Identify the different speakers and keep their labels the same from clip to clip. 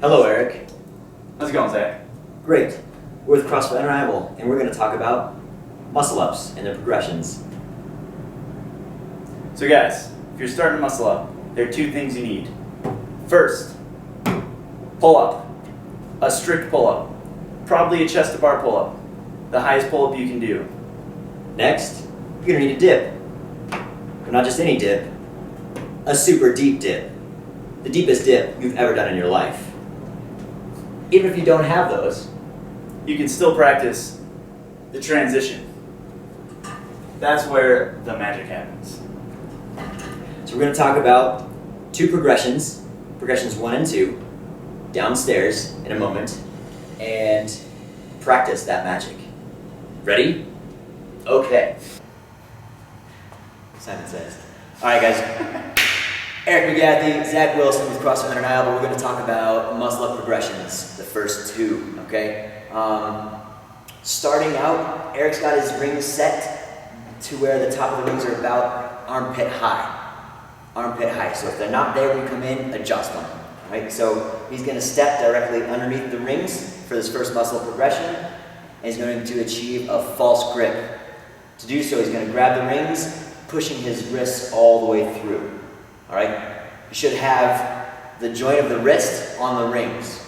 Speaker 1: Hello, Eric.
Speaker 2: How's it going, Zach?
Speaker 1: Great. We're with CrossFit Unrivaled, and we're going to talk about muscle ups and their progressions.
Speaker 2: So guys, if you're starting to muscle up, there are two things you need. First, pull up. A strict pull up. Probably a chest to bar pull up. The highest pull up you can do.
Speaker 1: Next, you're going to need a dip. But not just any dip, a super deep dip. The deepest dip you've ever done in your life. Even if you don't have those,
Speaker 2: You can still practice the transition. That's where the magic happens.
Speaker 1: so we're going to talk about two progressions, progressions 1 and 2, downstairs in a moment, and practice that magic. Ready? Okay. Simon says. All right, guys. Eric McGathy, Zach Wilson with CrossFit Undeniable. We're going to talk about muscle up progressions, the first two, okay? Starting out, Eric's got his rings set to where the top of the rings are about armpit high. Armpit high. So if they're not there when you come in, adjust them. Right? So he's going to step directly underneath the rings for this first muscle progression, and he's going to achieve a false grip. To do so, he's going to grab the rings, pushing his wrists all the way through. All right? You should have the joint of the wrist on the rings.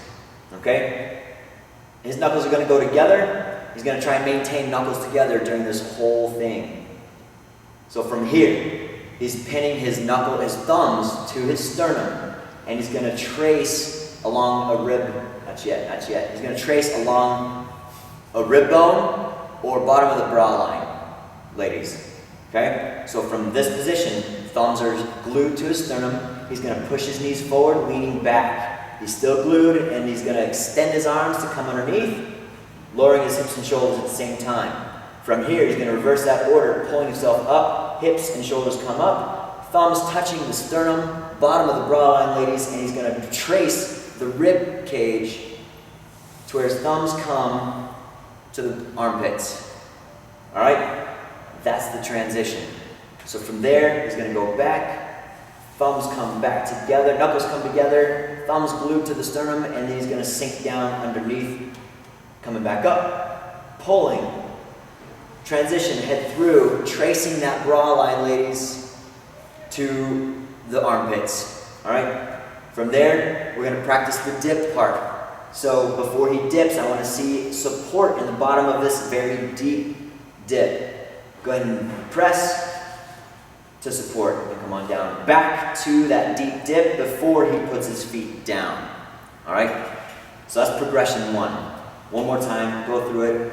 Speaker 1: Okay? His knuckles are going to go together. He's going to try and maintain knuckles together during this whole thing. So from here, he's pinning his thumbs to his sternum, and he's going to trace along a rib. Not yet. He's going to trace along a rib bone or bottom of the bra line, ladies. Okay? So from this position, thumbs are glued to his sternum. He's going to push his knees forward, leaning back. He's still glued, and he's going to extend his arms to come underneath, lowering his hips and shoulders at the same time. From here, he's going to reverse that order, pulling himself up, hips and shoulders come up, thumbs touching the sternum, bottom of the bra line, ladies, and he's going to trace the rib cage to where his thumbs come to the armpits. All right? That's the transition. So from there, he's going to go back, thumbs come back together, knuckles come together, thumbs glued to the sternum, and then he's going to sink down underneath, coming back up, pulling, transition, head through, tracing that bra line, ladies, to the armpits. All right? From there, we're going to practice the dip part. So before he dips, I want to see support in the bottom of this very deep dip. Go ahead and press to support and come on down. Back to that deep dip before he puts his feet down. All right? So that's progression 1. One more time, go through it.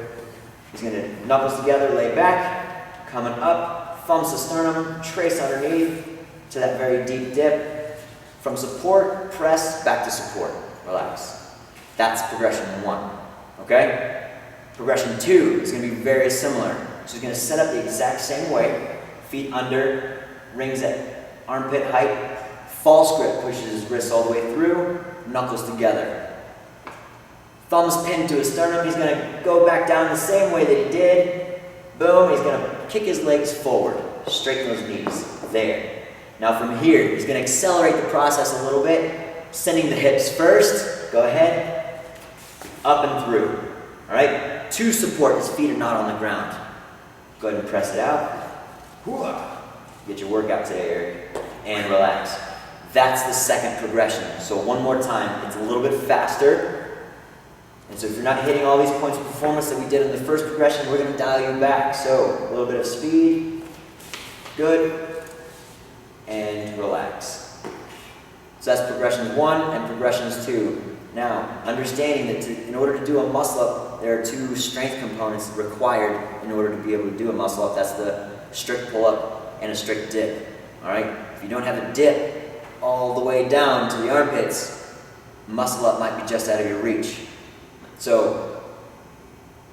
Speaker 1: He's going to knuckles together, lay back, coming up, thumbs to sternum, trace underneath to that very deep dip. From support, press, back to support. Relax. That's progression 1. Okay? Progression 2 is going to be very similar. So he's going to set up the exact same way. Feet under, rings at armpit height. False grip pushes his wrists all the way through. Knuckles together. Thumbs pinned to his sternum. He's going to go back down the same way that he did. Boom. He's going to kick his legs forward. Straighten those knees. There. Now from here, he's going to accelerate the process a little bit. Sending the hips first. Go ahead. Up and through. All right? To support, his feet are not on the ground. Go ahead and press it out. Get your workout today, Eric. And relax. That's the second progression. So one more time. It's a little bit faster. And so if you're not hitting all these points of performance that we did in the first progression, we're going to dial you back. So a little bit of speed. Good. And relax. So that's progressions 1 and progressions 2. Now, understanding that in order to do a muscle up, there are 2 strength components required in order to be able to do a muscle up. That's the strict pull up and a strict dip. All right? If you don't have a dip all the way down to the armpits, muscle up might be just out of your reach. So,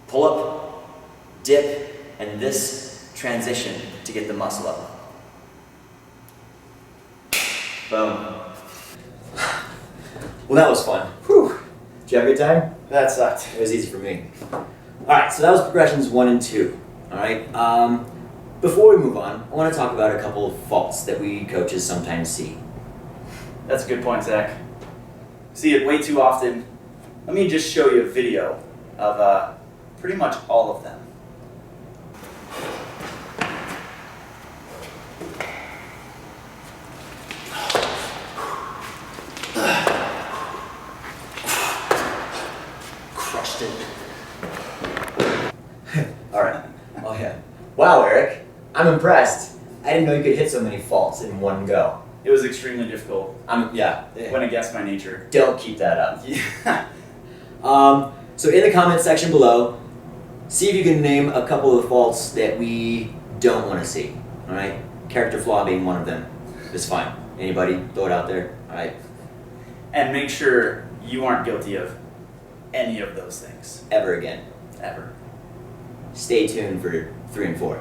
Speaker 1: pull up, dip, and this transition to get the muscle up. Boom. Well, that was fun. Whew. Did you have a good time?
Speaker 2: That sucked.
Speaker 1: It was easy for me. Alright, so that was progressions 1 and 2. Alright, before we move on, I want to talk about a couple of faults that we coaches sometimes see.
Speaker 2: That's a good point, Zach. see it way too often. Let me just show you a video of pretty much all of them.
Speaker 1: Crushed it. All right. Oh yeah. Wow, Eric. I'm impressed. I didn't know you could hit so many faults in one go.
Speaker 2: It was extremely difficult.
Speaker 1: Yeah.
Speaker 2: Went against my nature.
Speaker 1: Don't keep that up.
Speaker 2: Yeah.
Speaker 1: So in the comment section below, see if you can name a couple of faults that we don't want to see. All right. Character flaw being one of them. It's fine. Anybody? Throw it out there. All right.
Speaker 2: And make sure you aren't guilty of any of those things.
Speaker 1: Ever again.
Speaker 2: Ever.
Speaker 1: Stay tuned for 3 and 4.